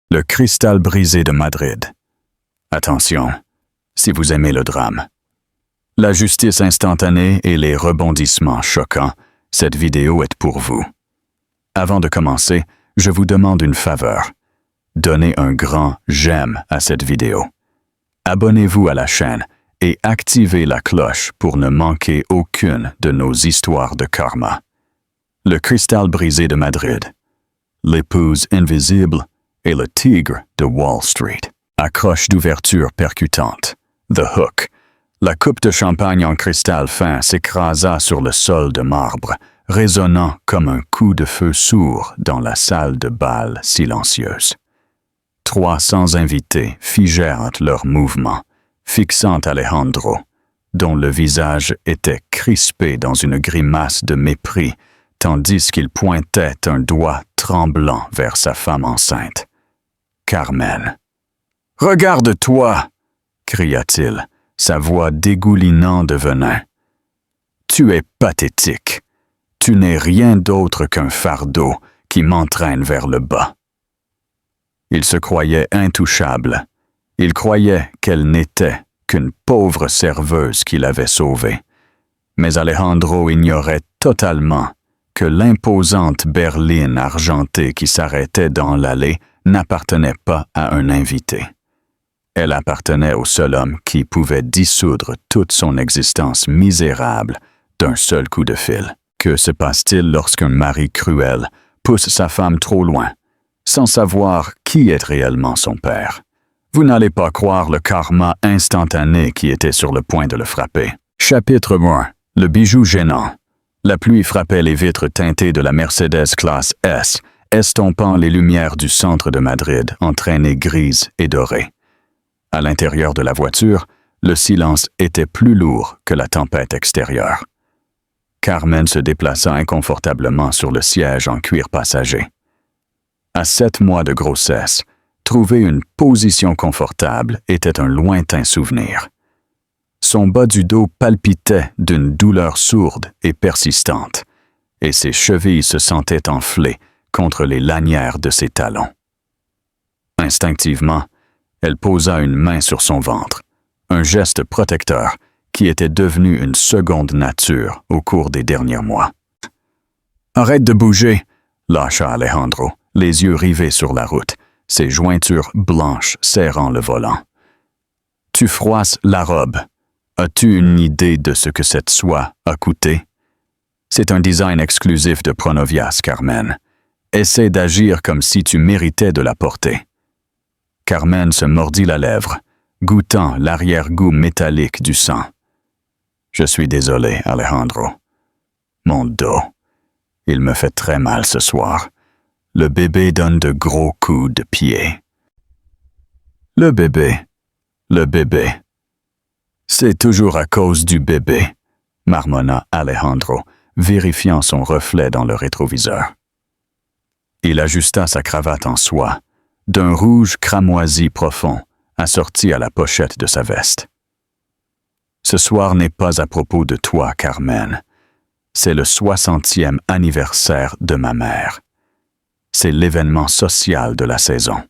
Le cristal brisé de Madrid. Attention, si vous aimez le drame. La justice instantanée et les rebondissements choquants, cette vidéo est pour vous. Avant de commencer, je vous demande une faveur. Donnez un grand j'aime à cette vidéo. Abonnez-vous à la chaîne et activez la cloche pour ne manquer aucune de nos histoires de karma. Le cristal brisé de Madrid, l'épouse invisible et le tigre de Wall Street. Accroche d'ouverture percutante. The Hook. La coupe de champagne en cristal fin s'écrasa sur le sol de marbre, résonnant comme un coup de feu sourd dans la salle de bal silencieuse. 300 invités figèrent leurs mouvements, fixant Alejandro, dont le visage était crispé dans une grimace de mépris, tandis qu'il pointait un doigt tremblant vers sa femme enceinte. Carmen. « Regarde-toi » cria-t-il, sa voix dégoulinant de venin. « Tu es pathétique. Tu n'es rien d'autre qu'un fardeau qui m'entraîne vers le bas. » Il se croyait intouchable. Il croyait qu'elle n'était qu'une pauvre serveuse qu'il avait sauvée. Mais Alejandro ignorait totalement que l'imposante berline argentée qui s'arrêtait dans l'allée n'appartenait pas à un invité. Elle appartenait au seul homme qui pouvait dissoudre toute son existence misérable d'un seul coup de fil. Que se passe-t-il lorsqu'un mari cruel pousse sa femme trop loin, sans savoir qui est réellement son père? Vous n'allez pas croire le karma instantané qui était sur le point de le frapper. Chapitre 1. Le bijou gênant. La pluie frappait les vitres teintées de la Mercedes classe S, estompant les lumières du centre de Madrid en traînées grises et dorées. À l'intérieur de la voiture, le silence était plus lourd que la tempête extérieure. Carmen se déplaça inconfortablement sur le siège en cuir passager. À 7 mois de grossesse, trouver une position confortable était un lointain souvenir. Son bas du dos palpitait d'une douleur sourde et persistante, et ses chevilles se sentaient enflées contre les lanières de ses talons. Instinctivement, elle posa une main sur son ventre, un geste protecteur qui était devenu une seconde nature au cours des derniers mois. « Arrête de bouger !» lâcha Alejandro, les yeux rivés sur la route, ses jointures blanches serrant le volant. « Tu froisses la robe. As-tu une idée de ce que cette soie a coûté? C'est un design exclusif de Pronovias, Carmen. Essaie d'agir comme si tu méritais de la porter. » Carmen se mordit la lèvre, goûtant l'arrière-goût métallique du sang. « Je suis désolé, Alejandro. Mon dos. Il me fait très mal ce soir. Le bébé donne de gros coups de pied. » « Le bébé. C'est toujours à cause du bébé, » marmonna Alejandro, vérifiant son reflet dans le rétroviseur. Il ajusta sa cravate en soie, d'un rouge cramoisi profond, assorti à la pochette de sa veste. « Ce soir n'est pas à propos de toi, Carmen. C'est le 60e anniversaire de ma mère. C'est l'événement social de la saison.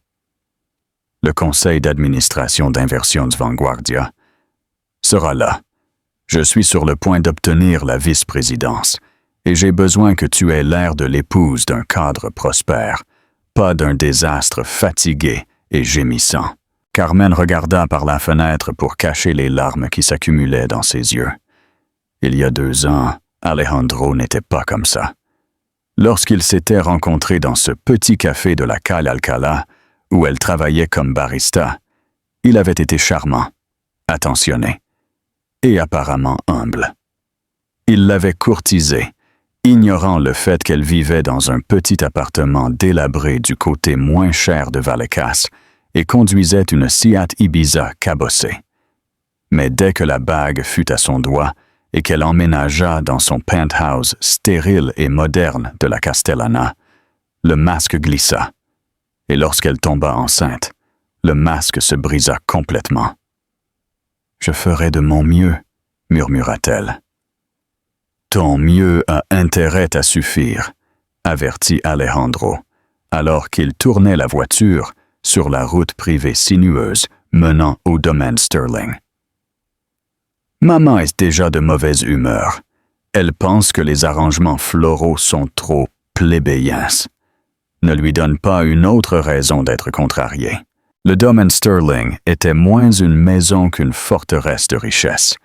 Le conseil d'administration d'Inversions Vanguardia sera là. Je suis sur le point d'obtenir la vice-présidence et j'ai besoin que tu aies l'air de l'épouse d'un cadre prospère, pas d'un désastre fatigué et gémissant. » Carmen regarda par la fenêtre pour cacher les larmes qui s'accumulaient dans ses yeux. Il y a 2 ans, Alejandro n'était pas comme ça. Lorsqu'ils s'étaient rencontrés dans ce petit café de la Calle Alcalá, où elle travaillait comme barista, il avait été charmant, attentionné et apparemment humble. Il l'avait courtisée, ignorant le fait qu'elle vivait dans un petit appartement délabré du côté moins cher de Vallecas et conduisait une Seat Ibiza cabossée. Mais dès que la bague fut à son doigt et qu'elle emménagea dans son penthouse stérile et moderne de la Castellana, le masque glissa, et lorsqu'elle tomba enceinte, le masque se brisa complètement. « Je ferai de mon mieux, » murmura-t-elle. « Ton mieux a intérêt à suffire, » avertit Alejandro, alors qu'il tournait la voiture, sur la route privée sinueuse menant au domaine Sterling. Maman est déjà de mauvaise humeur. Elle pense que les arrangements floraux sont trop plébéiens. Ne lui donne pas une autre raison d'être contrariée. Le domaine Sterling était moins une maison qu'une forteresse de richesse.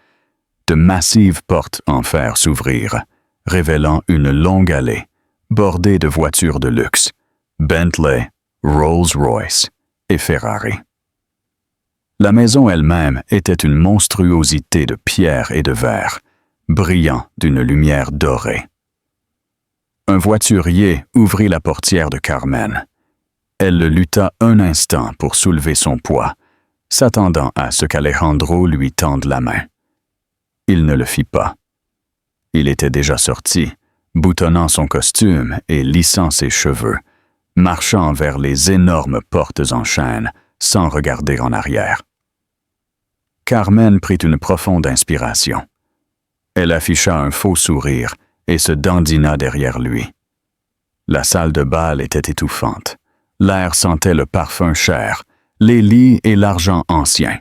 De massives portes en fer s'ouvrirent, révélant une longue allée, bordée de voitures de luxe, Bentley, Rolls-Royce et Ferrari. La maison elle-même était une monstruosité de pierre et de verre, brillant d'une lumière dorée. Un voiturier ouvrit la portière de Carmen. Elle le lutta un instant pour soulever son poids, s'attendant à ce qu'Alejandro lui tende la main. Il ne le fit pas. Il était déjà sorti, boutonnant son costume et lissant ses cheveux, marchant vers les énormes portes en chêne sans regarder en arrière. Carmen prit une profonde inspiration. Elle afficha un faux sourire et se dandina derrière lui. La salle de bal était étouffante. L'air sentait le parfum cher, les lits et l'argent ancien.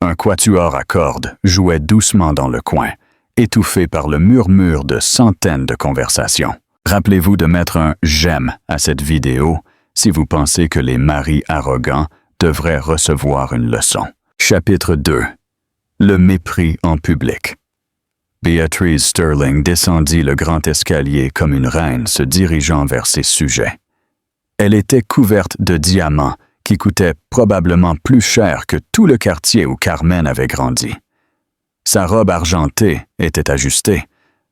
Un quatuor à cordes jouait doucement dans le coin, étouffé par le murmure de centaines de conversations. Rappelez-vous de mettre un « j'aime » à cette vidéo si vous pensez que les maris arrogants devraient recevoir une leçon. Chapitre 2. Le mépris en public. Beatrice Sterling descendit le grand escalier comme une reine se dirigeant vers ses sujets. Elle était couverte de diamants qui coûtaient probablement plus cher que tout le quartier où Carmen avait grandi. Sa robe argentée était ajustée,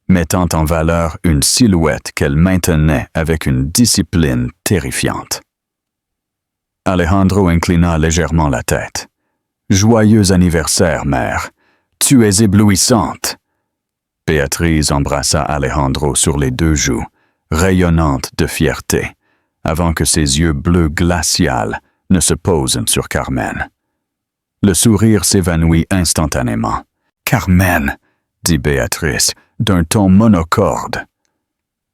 mettant en valeur une silhouette qu'elle maintenait avec une discipline terrifiante. Alejandro inclina légèrement la tête. « Joyeux anniversaire, mère. Tu es éblouissante. » Béatrice embrassa Alejandro sur les deux joues, rayonnante de fierté, avant que ses yeux bleus glacials ne se posent sur Carmen. Le sourire s'évanouit instantanément. « Carmen !» dit Béatrice, d'un ton monocorde.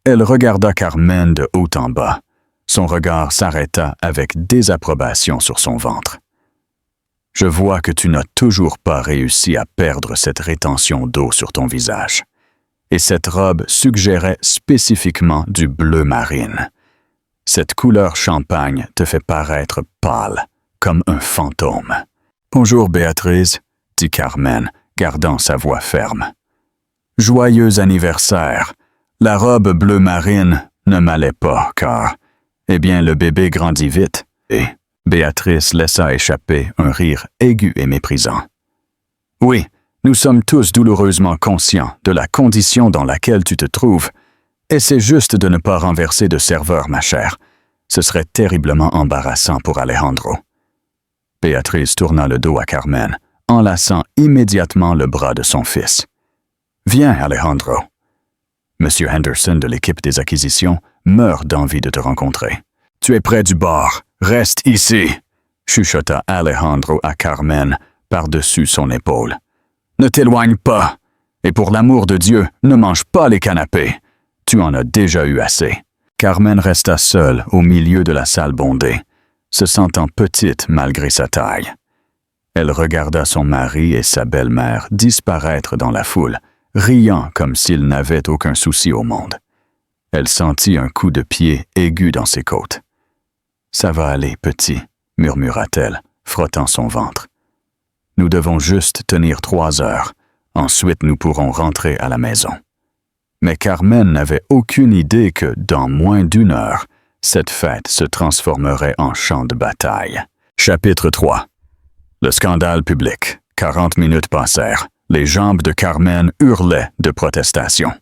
Elle regarda Carmen de haut en bas. Son regard s'arrêta avec désapprobation sur son ventre. « Je vois que tu n'as toujours pas réussi à perdre cette rétention d'eau sur ton visage. Et cette robe suggérait spécifiquement du bleu marine. Cette couleur champagne te fait paraître pâle, comme un fantôme. »« Bonjour, Béatrice, » dit Carmen, gardant sa voix ferme. « Joyeux anniversaire. La robe bleu marine ne m'allait pas, car, eh bien, le bébé grandit vite. » Et Béatrice laissa échapper un rire aigu et méprisant. « Oui, nous sommes tous douloureusement conscients de la condition dans laquelle tu te trouves. Essaie juste de ne pas renverser de serveur, ma chère. Ce serait terriblement embarrassant pour Alejandro. » Béatrice tourna le dos à Carmen, enlaçant immédiatement le bras de son fils. « Viens, Alejandro. Monsieur Henderson de l'équipe des acquisitions meurt d'envie de te rencontrer. Tu es près du bar. Reste ici, » chuchota Alejandro à Carmen par-dessus son épaule. « Ne t'éloigne pas, et pour l'amour de Dieu, ne mange pas les canapés. Tu en as déjà eu assez. » Carmen resta seule au milieu de la salle bondée, se sentant petite malgré sa taille. Elle regarda son mari et sa belle-mère disparaître dans la foule, riant comme s'ils n'avaient aucun souci au monde. Elle sentit un coup de pied aigu dans ses côtes. « Ça va aller, petit, » murmura-t-elle, frottant son ventre. « Nous devons juste tenir 3 heures. Ensuite, nous pourrons rentrer à la maison. » Mais Carmen n'avait aucune idée que, dans moins d'1 heure, cette fête se transformerait en champ de bataille. Chapitre 3. Le scandale public. 40 minutes passèrent. Les jambes de Carmen hurlaient de protestation.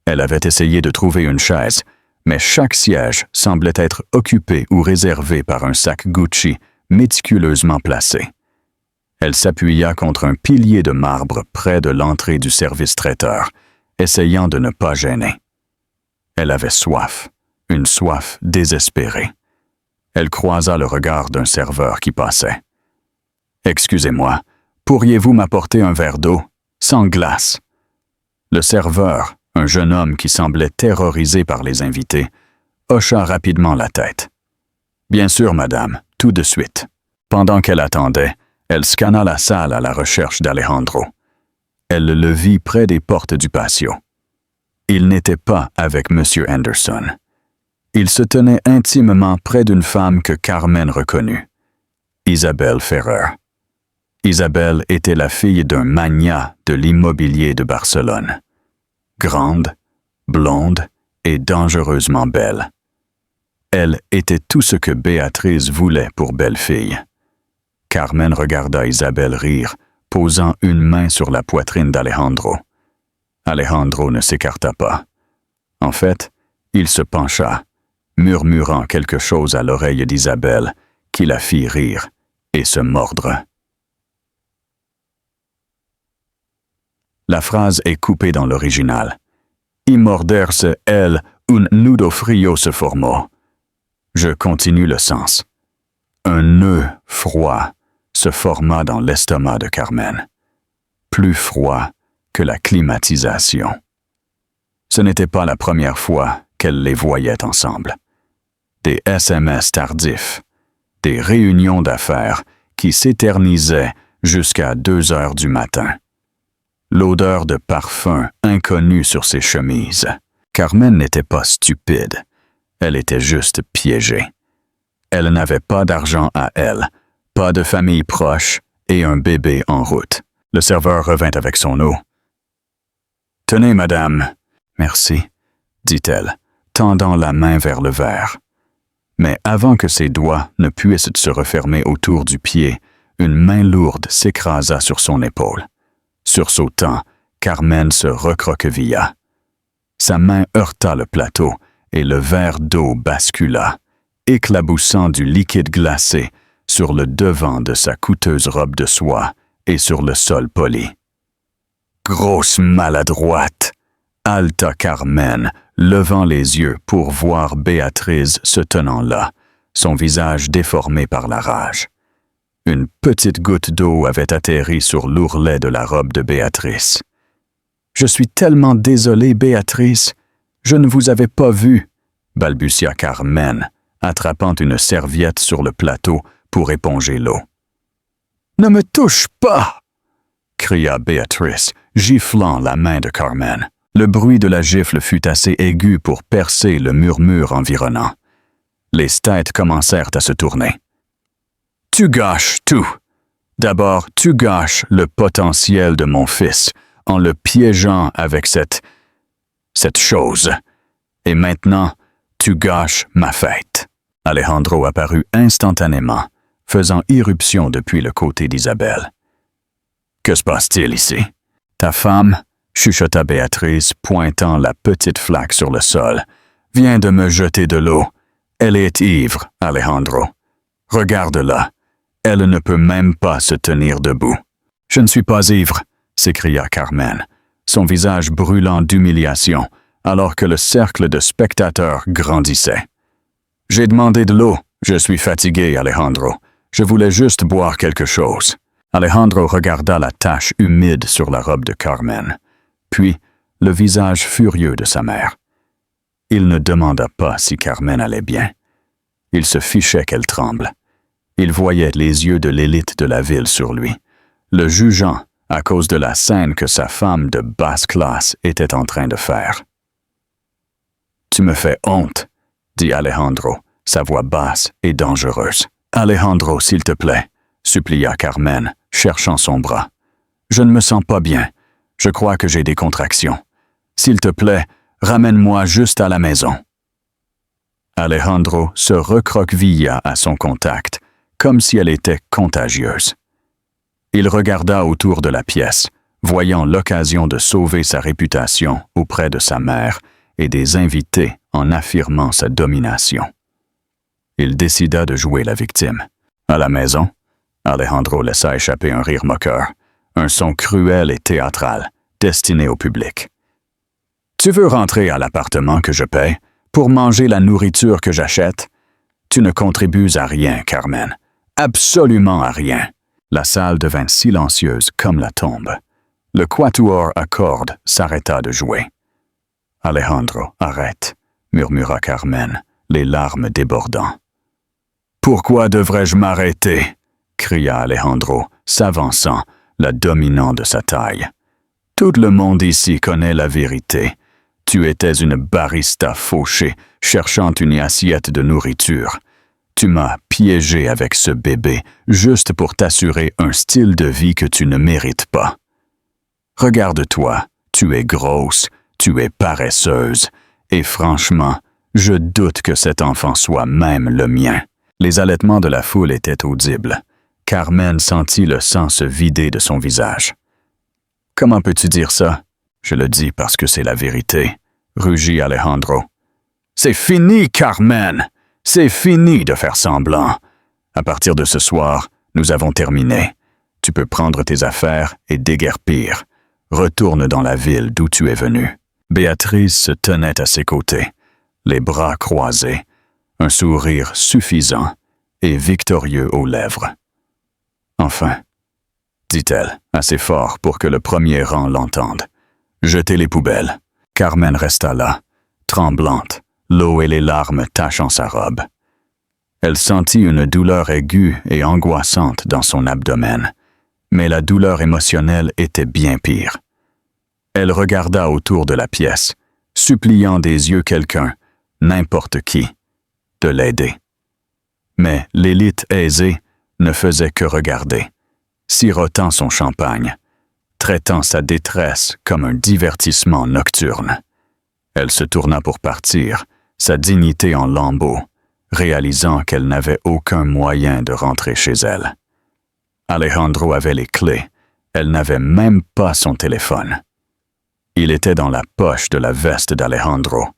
Elle avait essayé de trouver une chaise, mais chaque siège semblait être occupé ou réservé par un sac Gucci méticuleusement placé. Elle s'appuya contre un pilier de marbre près de l'entrée du service traiteur, essayant de ne pas gêner. Elle avait soif, une soif désespérée. Elle croisa le regard d'un serveur qui passait. « Excusez-moi, pourriez-vous m'apporter un verre d'eau, sans glace? » Le serveur, un jeune homme qui semblait terrorisé par les invités, hocha rapidement la tête. « Bien sûr, madame, tout de suite. Pendant qu'elle attendait, elle scanna la salle à la recherche d'Alejandro. Elle le vit près des portes du patio. Il n'était pas avec M. Anderson. Il se tenait intimement près d'une femme que Carmen reconnut, Isabelle Ferrer. Isabelle était la fille d'un magnat de l'immobilier de Barcelone. Grande, blonde et dangereusement belle. Elle était tout ce que Béatrice voulait pour belle-fille. Carmen regarda Isabelle rire, posant une main sur la poitrine d'Alejandro. Alejandro ne s'écarta pas. En fait, il se pencha, murmurant quelque chose à l'oreille d'Isabelle, qui la fit rire et se mordre. La phrase est coupée dans l'original. Y morderse el un nudo frio se formó. Je continue le sens. Un nœud froid se forma dans l'estomac de Carmen. Plus froid que la climatisation. Ce n'était pas la première fois qu'elle les voyait ensemble. Des SMS tardifs, des réunions d'affaires qui s'éternisaient jusqu'à 2 heures du matin. L'odeur de parfum inconnue sur ses chemises. Carmen n'était pas stupide, elle était juste piégée. Elle n'avait pas d'argent à elle, pas de famille proche et un bébé en route. Le serveur revint avec son eau. « Tenez, madame. »« Merci, » dit-elle, tendant la main vers le verre. Mais avant que ses doigts ne puissent se refermer autour du pied, une main lourde s'écrasa sur son épaule. Sursautant, Carmen se recroquevilla. Sa main heurta le plateau et le verre d'eau bascula, éclaboussant du liquide glacé sur le devant de sa coûteuse robe de soie et sur le sol poli. Grosse maladroite, haleta Carmen, levant les yeux pour voir Béatrice se tenant là, son visage déformé par la rage. Une petite goutte d'eau avait atterri sur l'ourlet de la robe de Béatrice. « Je suis tellement désolée, Béatrice. Je ne vous avais pas vue, » balbutia Carmen, attrapant une serviette sur le plateau pour éponger l'eau. « Ne me touche pas !» cria Béatrice, giflant la main de Carmen. Le bruit de la gifle fut assez aigu pour percer le murmure environnant. Les têtes commencèrent à se tourner. « Tu gâches tout. D'abord, tu gâches le potentiel de mon fils en le piégeant avec cette chose. Et maintenant, tu gâches ma fête. » Alejandro apparut instantanément, faisant irruption depuis le côté d'Isabelle. « Que se passe-t-il ici? » « Ta femme, » chuchota Béatrice, pointant la petite flaque sur le sol, « vient de me jeter de l'eau. Elle est ivre, Alejandro. Regarde-la. Elle ne peut même pas se tenir debout. »« Je ne suis pas ivre, » s'écria Carmen, son visage brûlant d'humiliation, alors que le cercle de spectateurs grandissait. « J'ai demandé de l'eau. Je suis fatigué, Alejandro. Je voulais juste boire quelque chose. » Alejandro regarda la tache humide sur la robe de Carmen, puis le visage furieux de sa mère. Il ne demanda pas si Carmen allait bien. Il se fichait qu'elle tremble. Il voyait les yeux de l'élite de la ville sur lui, le jugeant à cause de la scène que sa femme de basse classe était en train de faire. « Tu me fais honte, » dit Alejandro, sa voix basse et dangereuse. « Alejandro, s'il te plaît, » supplia Carmen, cherchant son bras. « Je ne me sens pas bien. Je crois que j'ai des contractions. S'il te plaît, ramène-moi juste à la maison. » Alejandro se recroquevilla à son contact, comme si elle était contagieuse. Il regarda autour de la pièce, voyant l'occasion de sauver sa réputation auprès de sa mère et des invités en affirmant sa domination. Il décida de jouer la victime. À la maison, Alejandro laissa échapper un rire moqueur, un son cruel et théâtral, destiné au public. « Tu veux rentrer à l'appartement que je paie pour manger la nourriture que j'achète? Tu ne contribues à rien, Carmen. Absolument à rien. » La salle devint silencieuse comme la tombe. Le quatuor à cordes s'arrêta de jouer. « Alejandro, arrête, » murmura Carmen, les larmes débordant. « Pourquoi devrais-je m'arrêter? Cria Alejandro, s'avançant, la dominant de sa taille. Tout le monde ici connaît la vérité. Tu étais une barista fauchée, cherchant une assiette de nourriture. Tu m'as piégé avec ce bébé, juste pour t'assurer un style de vie que tu ne mérites pas. Regarde-toi, tu es grosse, tu es paresseuse, et franchement, je doute que cet enfant soit même le mien. Les halètements de la foule étaient audibles. Carmen sentit le sang se vider de son visage. « Comment peux-tu dire ça? Je le dis parce que c'est la vérité, » rugit Alejandro. « C'est fini, Carmen! C'est fini de faire semblant. À partir de ce soir, nous avons terminé. Tu peux prendre tes affaires et déguerpir. Retourne dans la ville d'où tu es venu. » Béatrice se tenait à ses côtés, les bras croisés, un sourire suffisant et victorieux aux lèvres. « Enfin, dit-elle, assez fort pour que le premier rang l'entende. Jetez les poubelles. » Carmen resta là, tremblante, l'eau et les larmes tachant sa robe. Elle sentit une douleur aiguë et angoissante dans son abdomen, mais la douleur émotionnelle était bien pire. Elle regarda autour de la pièce, suppliant des yeux quelqu'un, n'importe qui, de l'aider. Mais l'élite aisée ne faisait que regarder, sirotant son champagne, traitant sa détresse comme un divertissement nocturne. Elle se tourna pour partir, sa dignité en lambeaux, réalisant qu'elle n'avait aucun moyen de rentrer chez elle. Alejandro avait les clés, elle n'avait même pas son téléphone. Il était dans la poche de la veste d'Alejandro,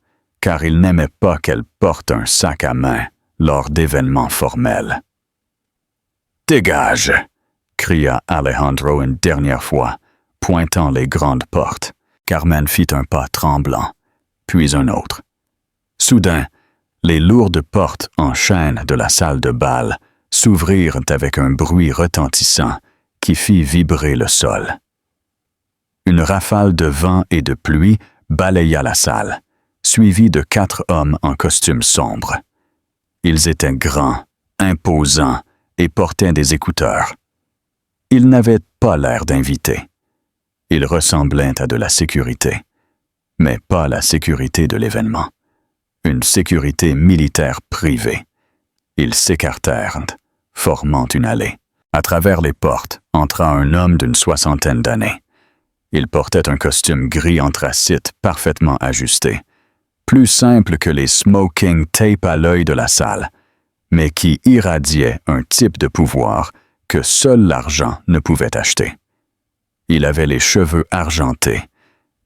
car il n'aimait pas qu'elle porte un sac à main lors d'événements formels. « Dégage !» cria Alejandro une dernière fois, pointant les grandes portes. Carmen fit un pas tremblant, puis un autre. Soudain, les lourdes portes en chêne de la salle de bal s'ouvrirent avec un bruit retentissant qui fit vibrer le sol. Une rafale de vent et de pluie balaya la salle, suivie de 4 hommes en costume sombre. Ils étaient grands, imposants et portaient des écouteurs. Ils n'avaient pas l'air d'invités. Ils ressemblaient à de la sécurité, mais pas la sécurité de l'événement. Une sécurité militaire privée. Ils s'écartèrent, formant une allée. À travers les portes entra un homme d'une 60aine d'années. Il portait un costume gris anthracite parfaitement ajusté, plus simple que les smoking tapes à l'œil de la salle, mais qui irradiait un type de pouvoir que seul l'argent ne pouvait acheter. Il avait les cheveux argentés,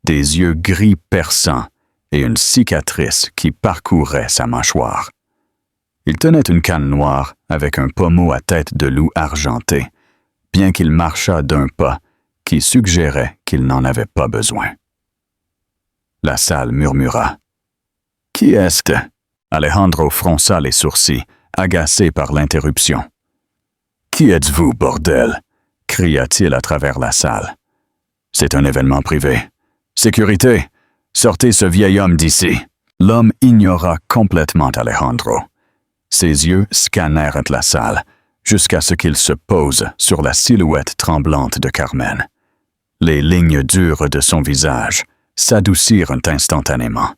des yeux gris perçants et une cicatrice qui parcourait sa mâchoire. Il tenait une canne noire avec un pommeau à tête de loup argenté, bien qu'il marchât d'un pas qui suggérait qu'il n'en avait pas besoin. La salle murmura. « Qui est-ce » Alejandro fronça les sourcils, agacé par l'interruption. « Qui êtes-vous, bordel » cria-t-il à travers la salle. « C'est un événement privé. Sécurité, sortez ce vieil homme d'ici. » L'homme ignora complètement Alejandro. Ses yeux scannèrent la salle, jusqu'à ce qu'il se pose sur la silhouette tremblante de Carmen. Les lignes dures de son visage s'adoucirent instantanément.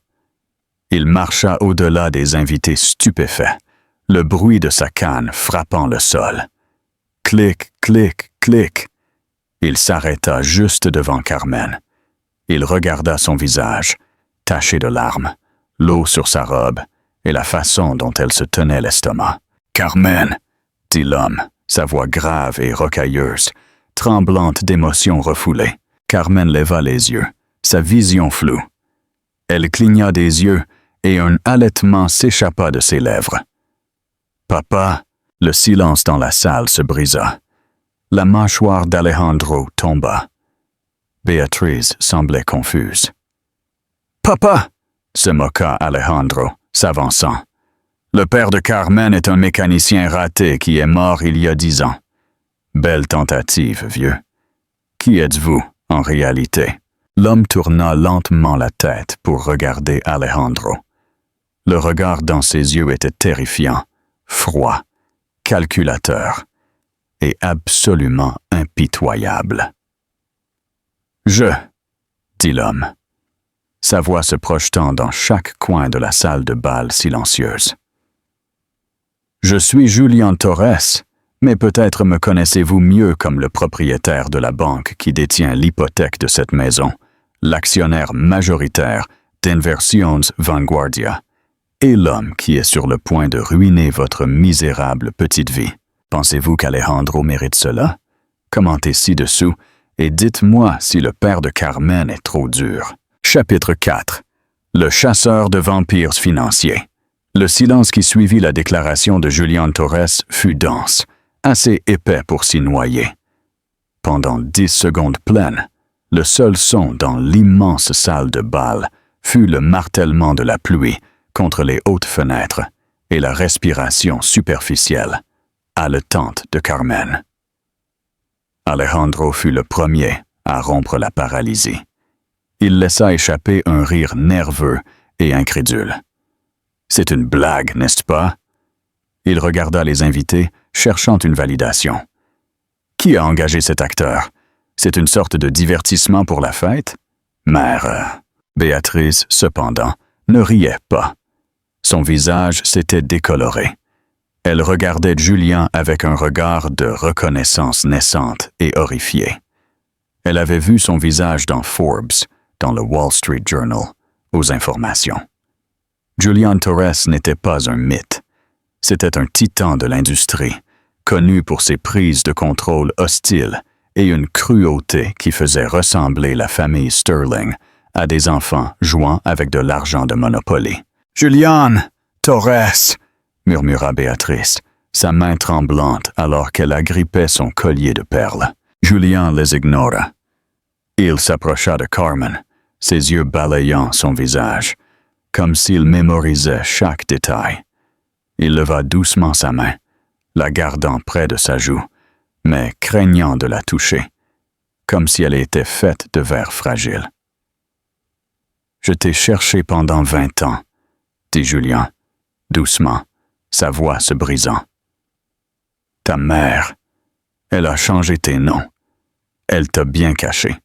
Il marcha au-delà des invités stupéfaits, le bruit de sa canne frappant le sol. Clic, clic, clic. Il s'arrêta juste devant Carmen. Il regarda son visage, taché de larmes, l'eau sur sa robe et la façon dont elle se tenait l'estomac. « Carmen !» dit l'homme, sa voix grave et rocailleuse, tremblante d'émotions refoulées. Carmen leva les yeux, sa vision floue. Elle cligna des yeux et un halètement s'échappa de ses lèvres. « Papa !» Le silence dans la salle se brisa. La mâchoire d'Alejandro tomba. Béatrice semblait confuse. « Papa !» se moqua Alejandro, s'avançant. « Le père de Carmen est un mécanicien raté qui est mort il y a 10 ans. Belle tentative, vieux. Qui êtes-vous, en réalité? » L'homme tourna lentement la tête pour regarder Alejandro. Le regard dans ses yeux était terrifiant, froid, calculateur et absolument impitoyable. « Je », dit l'homme, sa voix se projetant dans chaque coin de la salle de bal silencieuse. « Je suis Julian Torres, mais peut-être me connaissez-vous mieux comme le propriétaire de la banque qui détient l'hypothèque de cette maison, l'actionnaire majoritaire d'Inversions Vanguardia, et l'homme qui est sur le point de ruiner votre misérable petite vie. Pensez-vous qu'Alejandro mérite cela? Commentez ci-dessous et dites-moi si le père de Carmen est trop dur. » Chapitre 4. Le chasseur de vampires financiers. Le silence qui suivit la déclaration de Julian Torres fut dense, assez épais pour s'y noyer. Pendant 10 secondes pleines, le seul son dans l'immense salle de bal fut le martèlement de la pluie contre les hautes fenêtres et la respiration superficielle, haletante de Carmen. Alejandro fut le premier à rompre la paralysie. Il laissa échapper un rire nerveux et incrédule. « C'est une blague, n'est-ce pas? » Il regarda les invités, cherchant une validation. « Qui a engagé cet acteur? C'est une sorte de divertissement pour la fête? » Mère. Béatrice, cependant, ne riait pas. Son visage s'était décoloré. Elle regardait Julian avec un regard de reconnaissance naissante et horrifiée. Elle avait vu son visage dans Forbes, dans le Wall Street Journal, aux informations. Julian Torres n'était pas un mythe. C'était un titan de l'industrie, connu pour ses prises de contrôle hostiles et une cruauté qui faisait ressembler la famille Sterling à des enfants jouant avec de l'argent de Monopoly. « Julian Torres !» murmura Béatrice, sa main tremblante alors qu'elle agrippait son collier de perles. Julian les ignora. Il s'approcha de Carmen, ses yeux balayant son visage, comme s'il mémorisait chaque détail. Il leva doucement sa main, la gardant près de sa joue, mais craignant de la toucher, comme si elle était faite de verre fragile. « Je t'ai cherché pendant 20 ans, » dit Julian, doucement, sa voix se brisant. « Ta mère, elle a changé tes noms. Elle t'a bien caché.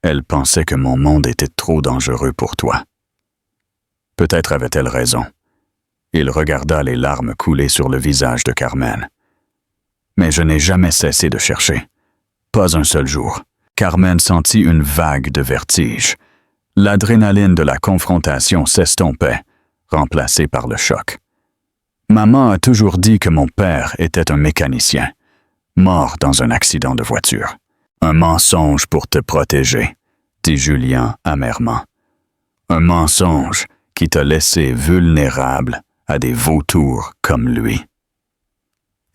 Elle pensait que mon monde était trop dangereux pour toi. » Peut-être avait-elle raison. Il regarda les larmes couler sur le visage de Carmen. « Mais je n'ai jamais cessé de chercher. Pas un seul jour. » Carmen sentit une vague de vertige. L'adrénaline de la confrontation s'estompait, remplacée par le choc. « Maman a toujours dit que mon père était un mécanicien, mort dans un accident de voiture. »« Un mensonge pour te protéger, » dit Julian amèrement. « Un mensonge qui t'a laissé vulnérable à des vautours comme lui. »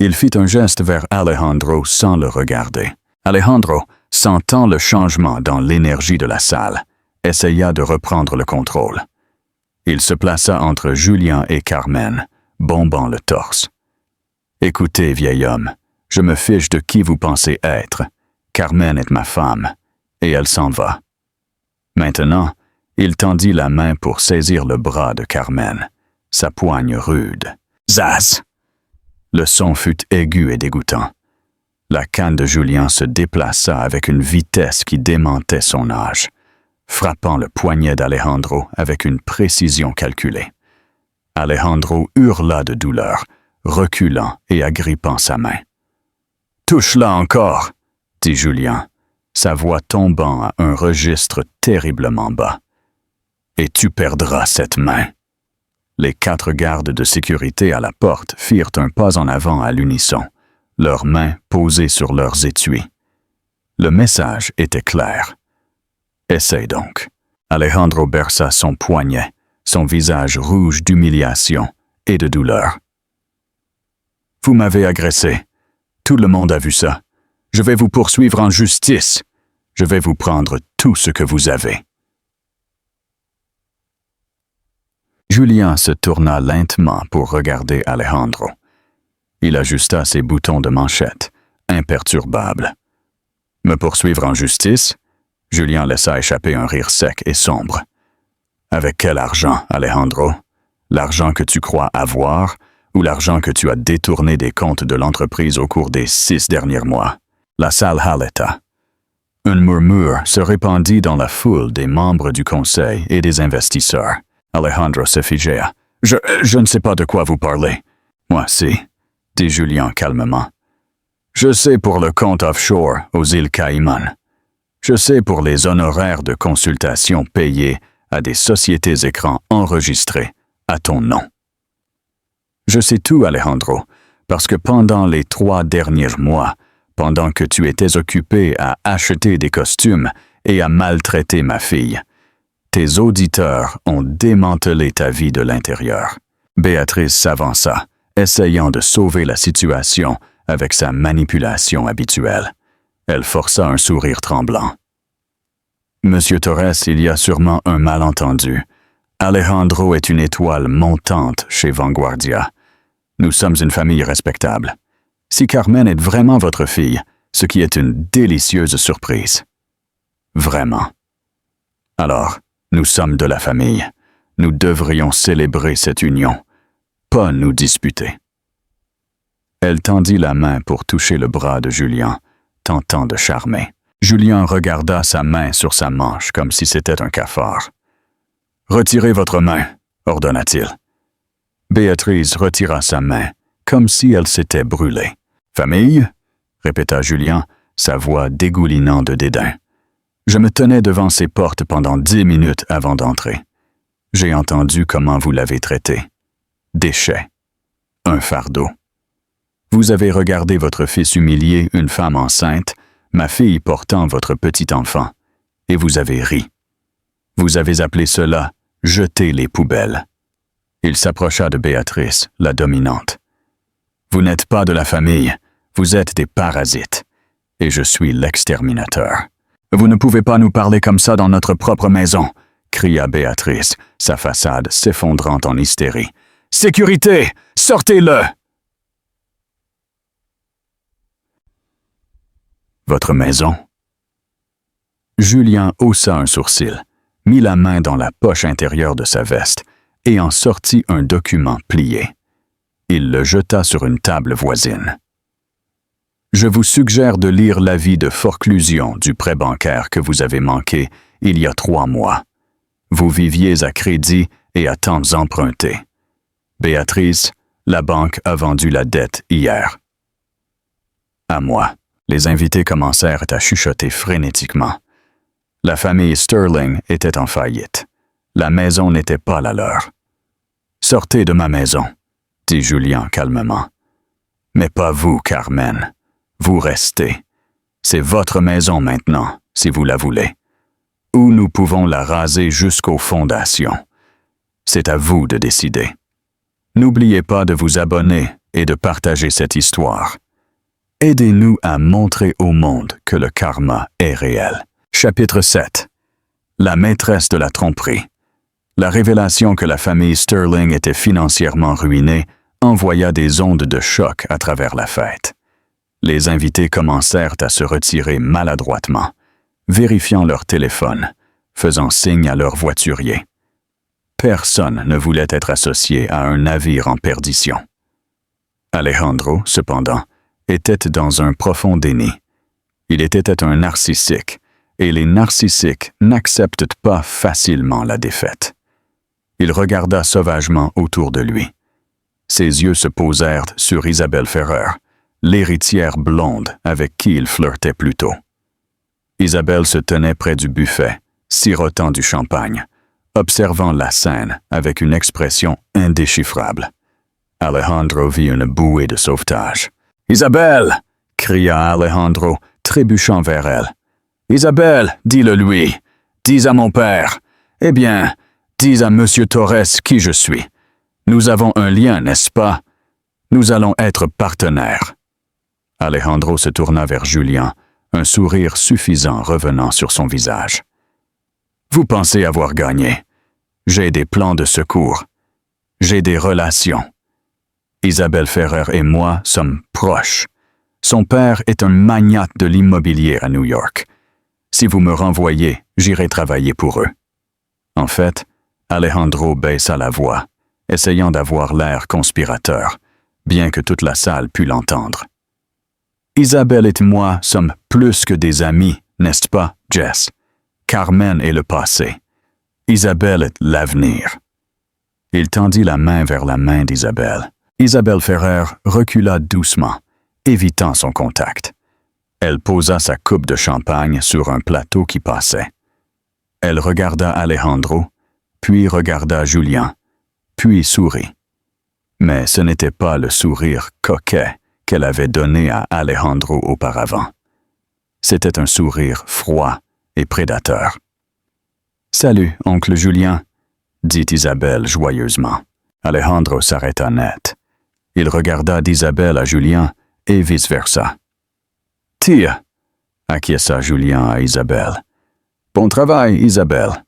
Il fit un geste vers Alejandro sans le regarder. Alejandro, sentant le changement dans l'énergie de la salle, essaya de reprendre le contrôle. Il se plaça entre Julian et Carmen, bombant le torse. « Écoutez, vieil homme, je me fiche de qui vous pensez être. Carmen est ma femme, et elle s'en va. » Maintenant, il tendit la main pour saisir le bras de Carmen, sa poigne rude. « Zaz !» Le son fut aigu et dégoûtant. La canne de Julian se déplaça avec une vitesse qui démentait son âge, frappant le poignet d'Alejandro avec une précision calculée. Alejandro hurla de douleur, reculant et agrippant sa main. « Touche-la encore !» dit Julian, sa voix tombant à un registre terriblement bas. « Et tu perdras cette main. » Les 4 gardes de sécurité à la porte firent un pas en avant à l'unisson, leurs mains posées sur leurs étuis. Le message était clair. « Essaye donc. » Alejandro berça son poignet, son visage rouge d'humiliation et de douleur. « Vous m'avez agressé. Tout le monde a vu ça. Je vais vous poursuivre en justice. Je vais vous prendre tout ce que vous avez. » Julian se tourna lentement pour regarder Alejandro. Il ajusta ses boutons de manchette, imperturbable. « Me poursuivre en justice? » Julian laissa échapper un rire sec et sombre. « Avec quel argent, Alejandro? L'argent que tu crois avoir ou l'argent que tu as détourné des comptes de l'entreprise au cours des 6 derniers mois. La salle haleta. Un murmure se répandit dans la foule des membres du conseil et des investisseurs. Alejandro se figea. Je ne sais pas de quoi vous parlez. Moi, si, dit Julien calmement. Je sais pour le compte offshore aux îles Caïmans. Je sais pour les honoraires de consultation payés à des sociétés écrans enregistrées à ton nom. Je sais tout, Alejandro, parce que pendant les 3 derniers mois, pendant que tu étais occupé à acheter des costumes et à maltraiter ma fille, tes auditeurs ont démantelé ta vie de l'intérieur. Béatrice s'avança, essayant de sauver la situation avec sa manipulation habituelle. Elle força un sourire tremblant. Monsieur Torres, il y a sûrement un malentendu. Alejandro est une étoile montante chez Vanguardia. Nous sommes une famille respectable. Si Carmen est vraiment votre fille, ce qui est une délicieuse surprise. Vraiment. Alors, nous sommes de la famille. Nous devrions célébrer cette union, pas nous disputer. Elle tendit la main pour toucher le bras de Julien, tentant de charmer. Julien regarda sa main sur sa manche comme si c'était un cafard. « Retirez votre main, » ordonna-t-il. Béatrice retira sa main, comme si elle s'était brûlée. « Famille ?» répéta Julien, sa voix dégoulinant de dédain. « Je me tenais devant ces portes pendant 10 minutes avant d'entrer. J'ai entendu comment vous l'avez traité. Déchet. Un fardeau. Vous avez regardé votre fils humilier une femme enceinte, ma fille portant votre petit enfant, et vous avez ri. Vous avez appelé cela « jeter les poubelles ». Il s'approcha de Béatrice, la dominante. « Vous n'êtes pas de la famille, vous êtes des parasites, et je suis l'exterminateur. »« Vous ne pouvez pas nous parler comme ça dans notre propre maison !» cria Béatrice, sa façade s'effondrant en hystérie. « Sécurité! Sortez-le !» Votre maison? Julien haussa un sourcil, mit la main dans la poche intérieure de sa veste et en sortit un document plié. Il le jeta sur une table voisine. Je vous suggère de lire l'avis de forclusion du prêt bancaire que vous avez manqué il y a 3 mois. Vous viviez à crédit et à temps empruntés. Béatrice, la banque a vendu la dette hier. À moi. Les invités commencèrent à chuchoter frénétiquement. La famille Sterling était en faillite. La maison n'était pas la leur. « Sortez de ma maison », dit Julien calmement. « Mais pas vous, Carmen. Vous restez. C'est votre maison maintenant, si vous la voulez. Ou nous pouvons la raser jusqu'aux fondations. C'est à vous de décider. N'oubliez pas de vous abonner et de partager cette histoire. Aidez-nous à montrer au monde que le karma est réel. Chapitre 7. La maîtresse de la tromperie. La révélation que la famille Sterling était financièrement ruinée envoya des ondes de choc à travers la fête. Les invités commencèrent à se retirer maladroitement, vérifiant leur téléphone, faisant signe à leur voiturier. Personne ne voulait être associé à un navire en perdition. Alejandro, cependant, était dans un profond déni. Il était un narcissique, et les narcissiques n'acceptent pas facilement la défaite. Il regarda sauvagement autour de lui. Ses yeux se posèrent sur Isabelle Ferrer, l'héritière blonde avec qui il flirtait plus tôt. Isabelle se tenait près du buffet, sirotant du champagne, observant la scène avec une expression indéchiffrable. Alejandro vit une bouée de sauvetage. « Isabelle !» cria Alejandro, trébuchant vers elle. « Isabelle, dis-le lui. Dis à mon père. Eh bien, dis à Monsieur Torres qui je suis. Nous avons un lien, n'est-ce pas? Nous allons être partenaires. » Alejandro se tourna vers Julien, un sourire suffisant revenant sur son visage. « Vous pensez avoir gagné. J'ai des plans de secours. J'ai des relations. Isabelle Ferrer et moi sommes proches. Son père est un magnate de l'immobilier à New York. Si vous me renvoyez, j'irai travailler pour eux. » En fait, Alejandro baissa la voix, essayant d'avoir l'air conspirateur, bien que toute la salle pût l'entendre. « Isabelle et moi sommes plus que des amis, n'est-ce pas, Jess? Carmen est le passé. Isabelle est l'avenir. » Il tendit la main vers la main d'Isabelle. Isabelle Ferrer recula doucement, évitant son contact. Elle posa sa coupe de champagne sur un plateau qui passait. Elle regarda Alejandro, puis regarda Julien, puis sourit. Mais ce n'était pas le sourire coquet qu'elle avait donné à Alejandro auparavant. C'était un sourire froid et prédateur. « Salut, oncle Julien », dit Isabelle joyeusement. Alejandro s'arrêta net. Il regarda d'Isabelle à Julien et vice-versa. « Tire », acquiesça Julien à Isabelle. « Bon travail, Isabelle.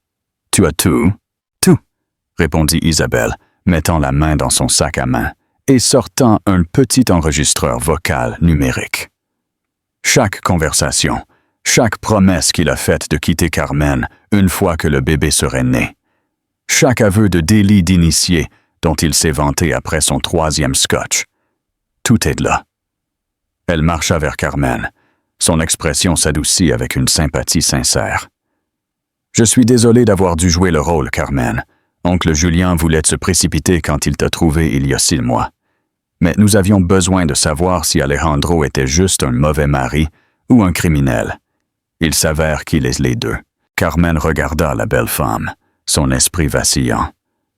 Tu as tout? »« Tout », répondit Isabelle, mettant la main dans son sac à main et sortant un petit enregistreur vocal numérique. Chaque conversation, chaque promesse qu'il a faite de quitter Carmen une fois que le bébé serait né, chaque aveu de délit d'initié dont il s'est vanté après son 3e scotch, tout est là. Elle marcha vers Carmen. Son expression s'adoucit avec une sympathie sincère. « Je suis désolé d'avoir dû jouer le rôle, Carmen. Oncle Julien voulait se précipiter quand il t'a trouvé il y a 6 mois. Mais nous avions besoin de savoir si Alejandro était juste un mauvais mari ou un criminel. Il s'avère qu'il est les deux. » Carmen regarda la belle femme, son esprit vacillant.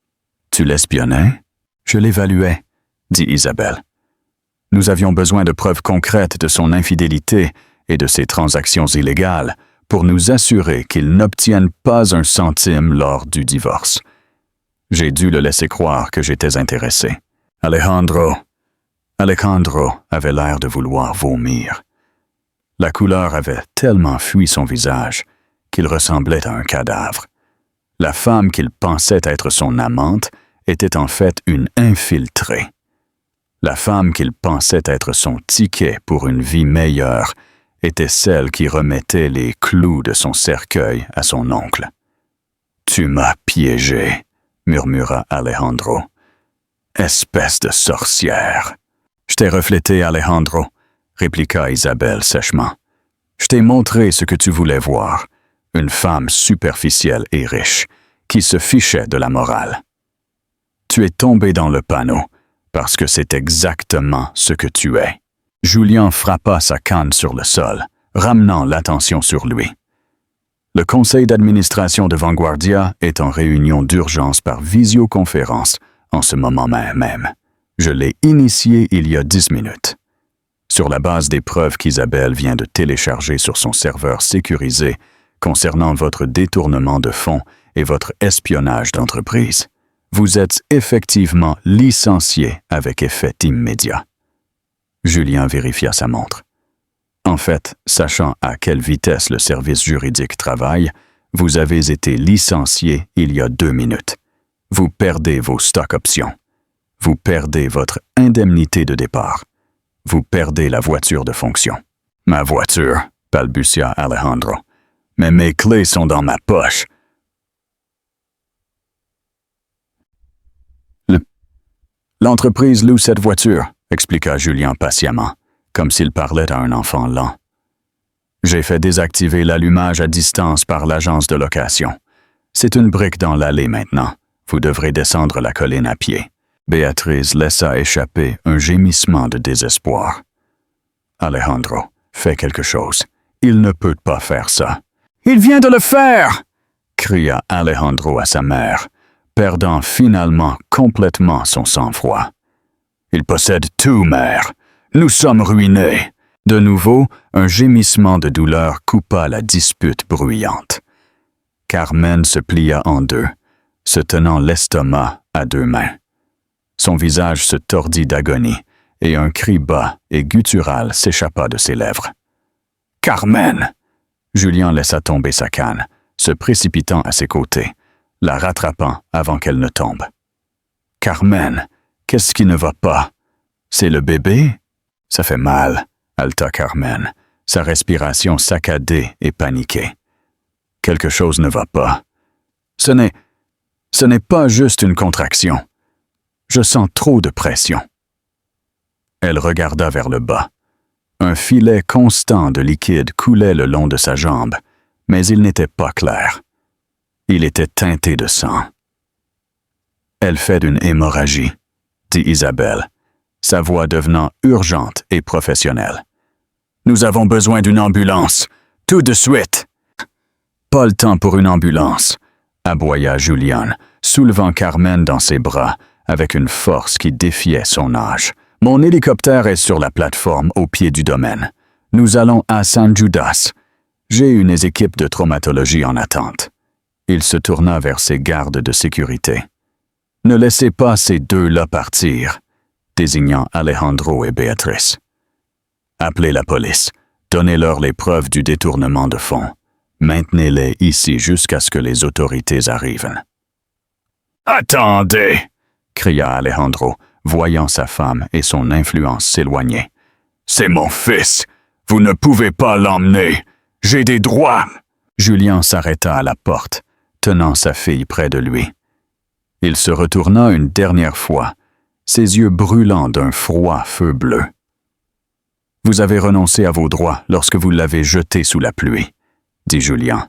« Tu l'espionnais? »« Je l'évaluais, » dit Isabelle. « Nous avions besoin de preuves concrètes de son infidélité et de ses transactions illégales pour nous assurer qu'il n'obtienne pas un centime lors du divorce. J'ai dû le laisser croire que j'étais intéressé. Alejandro avait l'air de vouloir vomir. La couleur avait tellement fui son visage qu'il ressemblait à un cadavre. La femme qu'il pensait être son amante était en fait une infiltrée. La femme qu'il pensait être son ticket pour une vie meilleure était celle qui remettait les clous de son cercueil à son oncle. « Tu m'as piégé », murmura Alejandro. « Espèce de sorcière !»« Je t'ai reflété, Alejandro », répliqua Isabelle sèchement. « Je t'ai montré ce que tu voulais voir, une femme superficielle et riche, qui se fichait de la morale. Tu es tombé dans le panneau, parce que c'est exactement ce que tu es. » Julien frappa sa canne sur le sol, ramenant l'attention sur lui. Le conseil d'administration de Vanguardia est en réunion d'urgence par visioconférence en ce moment même. Je l'ai initié il y a 10 minutes. Sur la base des preuves qu'Isabelle vient de télécharger sur son serveur sécurisé concernant votre détournement de fonds et votre espionnage d'entreprise, vous êtes effectivement licencié avec effet immédiat. Julien vérifia sa montre. En fait, sachant à quelle vitesse le service juridique travaille, vous avez été licencié il y a 2 minutes. Vous perdez vos stock options. Vous perdez votre indemnité de départ. Vous perdez la voiture de fonction. « Ma voiture, » balbutia Alejandro. « Mais mes clés sont dans ma poche. » L'entreprise loue cette voiture, expliqua Julien patiemment, comme s'il parlait à un enfant lent. J'ai fait désactiver l'allumage à distance par l'agence de location. C'est une brique dans l'allée maintenant. Vous devrez descendre la colline à pied. Béatrice laissa échapper un gémissement de désespoir. Alejandro, fais quelque chose. Il ne peut pas faire ça. Il vient de le faire! Cria Alejandro à sa mère, perdant finalement complètement son sang-froid. Il possède tout, mère. Nous sommes ruinés. De nouveau, un gémissement de douleur coupa la dispute bruyante. Carmen se plia en deux, se tenant l'estomac à 2 mains. Son visage se tordit d'agonie, et un cri bas et guttural s'échappa de ses lèvres. « Carmen !» Julien laissa tomber sa canne, se précipitant à ses côtés, la rattrapant avant qu'elle ne tombe. « Carmen, qu'est-ce qui ne va pas? C'est le bébé? Ça fait mal, » haleta Carmen, sa respiration saccadée et paniquée. « Quelque chose ne va pas. Ce n'est pas juste une contraction. Je sens trop de pression. » Elle regarda vers le bas. Un filet constant de liquide coulait le long de sa jambe, mais il n'était pas clair. Il était teinté de sang. « Elle fait une hémorragie, » dit Isabelle, sa voix devenant urgente et professionnelle. « Nous avons besoin d'une ambulance, tout de suite. »« Pas le temps pour une ambulance, » aboya Julian, soulevant Carmen dans ses bras avec une force qui défiait son âge. « Mon hélicoptère est sur la plateforme au pied du domaine. Nous allons à San Judas. J'ai une équipe de traumatologie en attente. » Il se tourna vers ses gardes de sécurité. « Ne laissez pas ces deux-là partir, » désignant Alejandro et Béatrice. « Appelez la police. Donnez-leur les preuves du détournement de fonds. Maintenez-les ici jusqu'à ce que les autorités arrivent. »« Attendez !» cria Alejandro, voyant sa femme et son influence s'éloigner. « C'est mon fils. Vous ne pouvez pas l'emmener. J'ai des droits. » Julien s'arrêta à la porte, tenant sa fille près de lui. Il se retourna une dernière fois, ses yeux brûlants d'un froid feu bleu. « Vous avez renoncé à vos droits lorsque vous l'avez jeté sous la pluie, » dit Julien.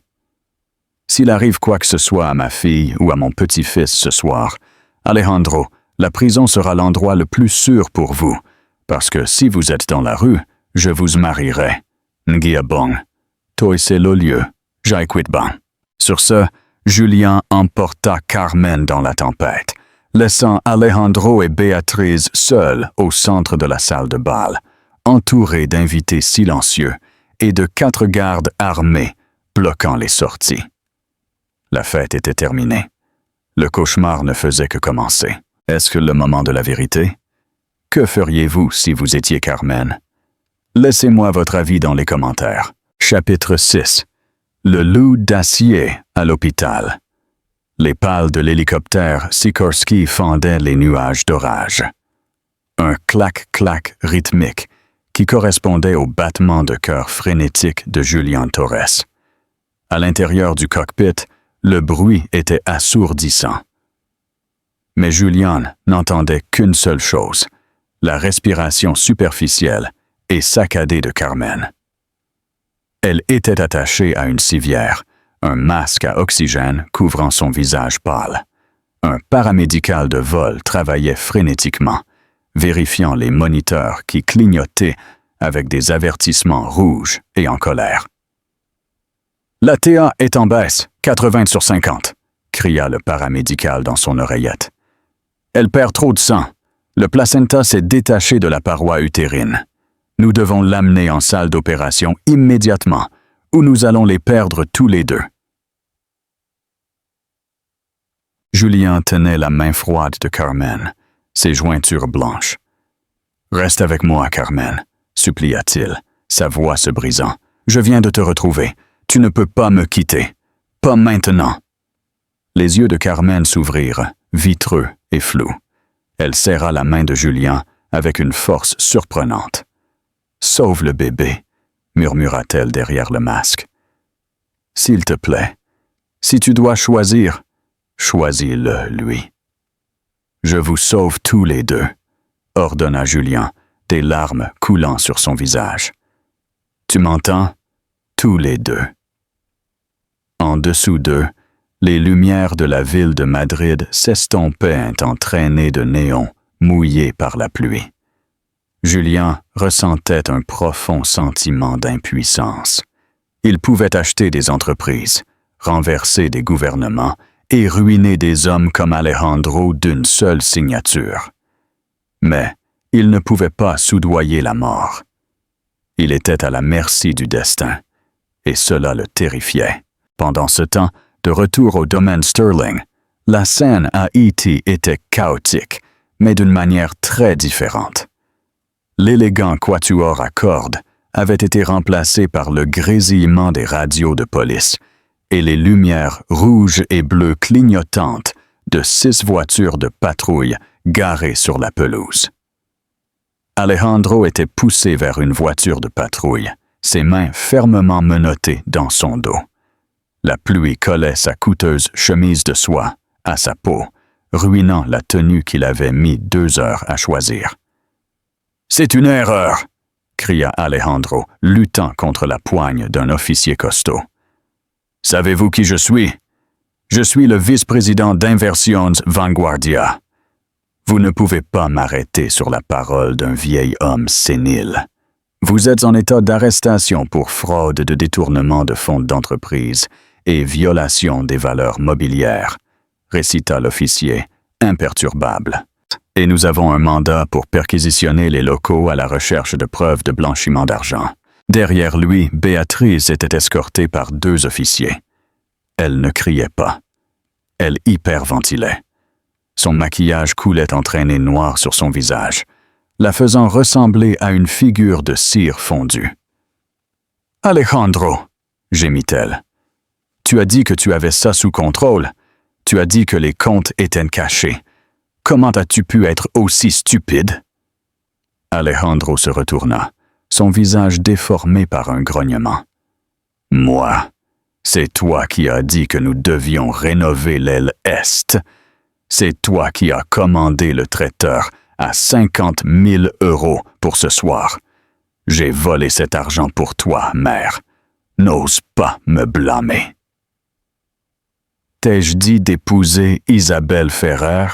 « S'il arrive quoi que ce soit à ma fille ou à mon petit-fils ce soir, Alejandro, la prison sera l'endroit le plus sûr pour vous, parce que si vous êtes dans la rue, je vous marierai. Ngiabong, toi c'est le lieu, j'aiquitban. » Sur ce, Julien emporta Carmen dans la tempête, laissant Alejandro et Béatrice seuls au centre de la salle de bal, entourés d'invités silencieux et de 4 gardes armés bloquant les sorties. La fête était terminée. Le cauchemar ne faisait que commencer. Est-ce que le moment de la vérité? Que feriez-vous si vous étiez Carmen? Laissez-moi votre avis dans les commentaires. Chapitre 6. Le loup d'acier à l'hôpital. Les pales de l'hélicoptère Sikorsky fendaient les nuages d'orage. Un clac-clac rythmique qui correspondait au battement de cœur frénétique de Julian Torres. À l'intérieur du cockpit, le bruit était assourdissant. Mais Julian n'entendait qu'une seule chose, la respiration superficielle et saccadée de Carmen. Elle était attachée à une civière, un masque à oxygène couvrant son visage pâle. Un paramédical de vol travaillait frénétiquement, vérifiant les moniteurs qui clignotaient avec des avertissements rouges et en colère. « La TA est en baisse, 80/50, » cria le paramédical dans son oreillette. « Elle perd trop de sang. Le placenta s'est détaché de la paroi utérine. Nous devons l'amener en salle d'opération immédiatement, ou nous allons les perdre tous les deux. » Julien tenait la main froide de Carmen, ses jointures blanches. « Reste avec moi, Carmen, » supplia-t-il, sa voix se brisant. « Je viens de te retrouver. Tu ne peux pas me quitter. Pas maintenant. » Les yeux de Carmen s'ouvrirent, vitreux et flous. Elle serra la main de Julien avec une force surprenante. « Sauve le bébé, » murmura-t-elle derrière le masque. « S'il te plaît, si tu dois choisir, choisis-le, lui. »« Je vous sauve tous les deux, » ordonna Julien, des larmes coulant sur son visage. « Tu m'entends? Tous les deux. » En dessous d'eux, les lumières de la ville de Madrid s'estompaient en traînées de néons mouillés par la pluie. Julien ressentait un profond sentiment d'impuissance. Il pouvait acheter des entreprises, renverser des gouvernements et ruiner des hommes comme Alejandro d'une seule signature. Mais il ne pouvait pas soudoyer la mort. Il était à la merci du destin, et cela le terrifiait. Pendant ce temps, de retour au domaine Sterling, la scène à E.T. était chaotique, mais d'une manière très différente. L'élégant quatuor à cordes avait été remplacé par le grésillement des radios de police et les lumières rouges et bleues clignotantes de 6 voitures de patrouille garées sur la pelouse. Alejandro était poussé vers une voiture de patrouille, ses mains fermement menottées dans son dos. La pluie collait sa coûteuse chemise de soie à sa peau, ruinant la tenue qu'il avait mis 2 heures à choisir. « C'est une erreur !» cria Alejandro, luttant contre la poigne d'un officier costaud. « Savez-vous qui je suis? Je suis le vice-président d'Inversions Vanguardia. Vous ne pouvez pas m'arrêter sur la parole d'un vieil homme sénile. Vous êtes en état d'arrestation pour fraude de détournement de fonds d'entreprise et violation des valeurs mobilières, récita l'officier, imperturbable. Et nous avons un mandat pour perquisitionner les locaux à la recherche de preuves de blanchiment d'argent. Derrière lui, Béatrice était escortée par 2 officiers. Elle ne criait pas. Elle hyperventilait. Son maquillage coulait en traînées noires sur son visage, la faisant ressembler à une figure de cire fondue. « Alejandro !» gémit-elle. « Tu as dit que tu avais ça sous contrôle. Tu as dit que les comptes étaient cachés. Comment as-tu pu être aussi stupide? » Alejandro se retourna, son visage déformé par un grognement. « Moi, c'est toi qui as dit que nous devions rénover l'aile Est. C'est toi qui as commandé le traiteur à 50 000 € pour ce soir. J'ai volé cet argent pour toi, mère. N'ose pas me blâmer. » T'ai-je dit d'épouser Isabelle Ferrer?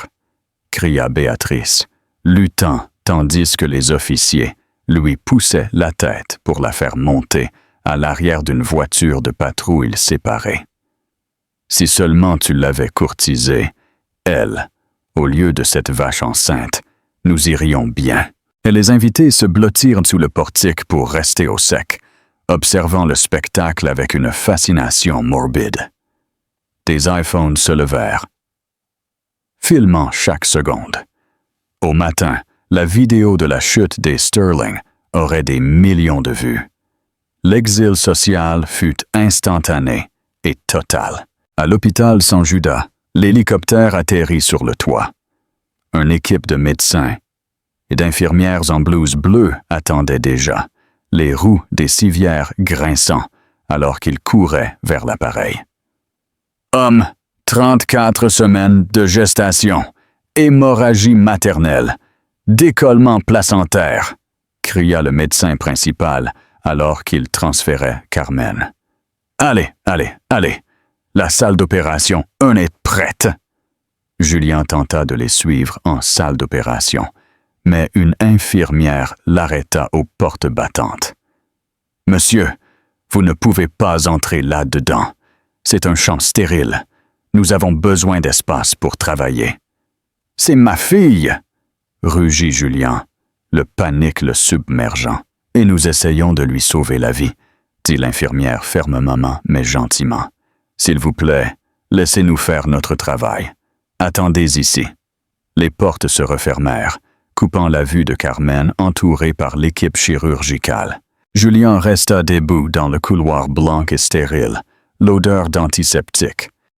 Cria Béatrice, luttant tandis que les officiers lui poussaient la tête pour la faire monter à l'arrière d'une voiture de patrouille séparée. Si seulement tu l'avais courtisée, elle, au lieu de cette vache enceinte, nous irions bien. Et les invités se blottirent sous le portique pour rester au sec, observant le spectacle avec une fascination morbide. Des iPhones se levèrent, filmant chaque seconde. Au matin, la vidéo de la chute des Sterling aurait des millions de vues. L'exil social fut instantané et total. À l'hôpital San Judas, l'hélicoptère atterrit sur le toit. Une équipe de médecins et d'infirmières en blouse bleue attendait déjà, les roues des civières grinçant alors qu'ils couraient vers l'appareil. Homme, 34 semaines de gestation, hémorragie maternelle, décollement placentaire, cria le médecin principal alors qu'il transférait Carmen. Allez, allez, allez, la salle d'opération, est prête. Julien tenta de les suivre en salle d'opération, mais une infirmière l'arrêta aux portes battantes. « Monsieur, vous ne pouvez pas entrer là-dedans. C'est un champ stérile. Nous avons besoin d'espace pour travailler. »« C'est ma fille !» rugit Julien, le panique le submergeant. « Et nous essayons de lui sauver la vie, » dit l'infirmière fermement mais gentiment. « S'il vous plaît, laissez-nous faire notre travail. Attendez ici. » Les portes se refermèrent, coupant la vue de Carmen entourée par l'équipe chirurgicale. Julien resta debout dans le couloir blanc et stérile, l'odeur d'antiseptique,